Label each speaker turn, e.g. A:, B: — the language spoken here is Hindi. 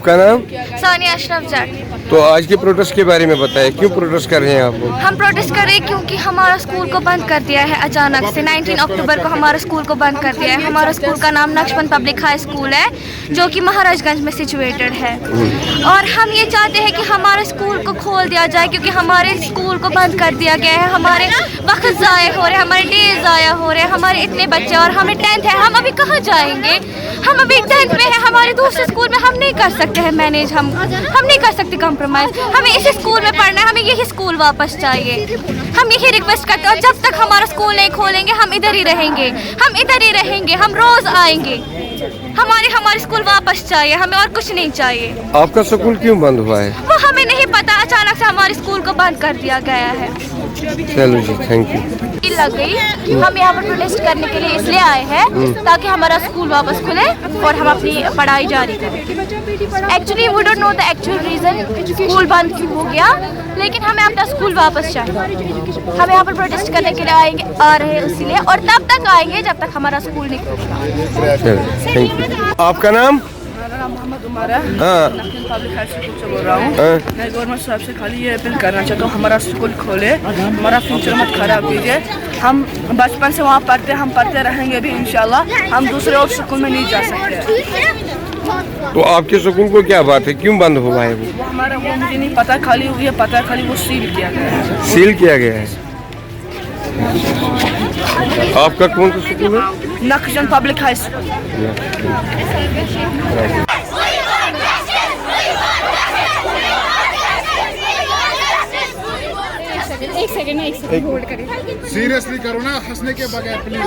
A: आपका नाम?
B: सानिया अशरफ जट।
A: तो आज के प्रोटेस्ट के बारे में बताएं, क्यों प्रोटेस्ट कर रहे हैं आप?
B: हम प्रोटेस्ट कर रहे हैं क्योंकि हमारा स्कूल को बंद कर दिया है अचानक से। 19 अक्टूबर को हमारा स्कूल को बंद कर दिया है। हमारा स्कूल का नाम नक्शबंद पब्लिक हाई स्कूल है, जो कि महाराजगंज में सिचुएटेड है। और हम ये चाहते हैं कि हमारे स्कूल को खोल दिया जाए, क्योंकि हमारे स्कूल को बंद कर दिया गया है। हमारे वक्त ज़ाया हो रहे हैं, हमारे डेज ज़ाया हो रहे हैं, हमारे इतने बच्चे, और हमें 10th है, हम अभी कहाँ जाएंगे? हम अभी 10th में है, हमारे दूसरे स्कूल में हम नहीं कर सकते हैं मैनेज, हम नहीं कर सकते कंप्रोमाइज़। हमें इसी स्कूल में पढ़ना है, हमें यही स्कूल वापस चाहिए। हम यही रिक्वेस्ट करते हैं, और जब तक हमारा स्कूल नहीं खोलेंगे हम इधर ही रहेंगे, हम इधर ही रहेंगे, हम रोज़ आएंगे। हमारे स्कूल वापस चाहिए, हमें और कुछ नहीं चाहिए।
A: आपका स्कूल क्यों बंद हुआ है?
B: वो हमें नहीं पता, अचानक से हमारे स्कूल को बंद कर दिया गया है।
A: चलो जी, थैंक यू।
B: लग गई, हम यहाँ पर प्रोटेस्ट करने के लिए इसलिए आए हैं ताकि हमारा स्कूल वापस खुले और हम अपनी पढ़ाई जारी करें। Actually we don't know the actual reason school बंद क्यों हो गया, लेकिन हमें अपना स्कूल वापस चाहिए। हम यहाँ पर प्रोटेस्ट करने के लिए आ रहे हैं इसीलिए, और तब तक आएंगे जब तक हमारा स्कूल नहीं खुलेगा।
A: Thank you. आपका नाम?
C: मोहम्मद उमर है।
A: हाँ।
C: पब्लिक हाई स्कूल से बोल रहा हूँ। मैं गवर्नमेंट साहब से खाली ये अपील करना चाहता हूँ, हमारा स्कूल खोले, हमारा फ्यूचर मत खराब कीजिए। हम बचपन से वहाँ पढ़ते, हम पढ़ते रहेंगे भी इंशाल्लाह। हम दूसरे और स्कूल में नहीं जा सकते।
A: तो आपके स्कूल को क्या बात है, क्यों बंद हुआ है?
C: वो हमारा वो मुझे नहीं पता, खाली ये पता है खाली वो सील किया गया है।
A: सील किया गया है। आपका कौन सा स्कूल है?
C: Naqshband public high school.
D: एक सेकंड होल्ड करिए।
E: सीरियसली करो ना, हंसने के बगैर प्लीज।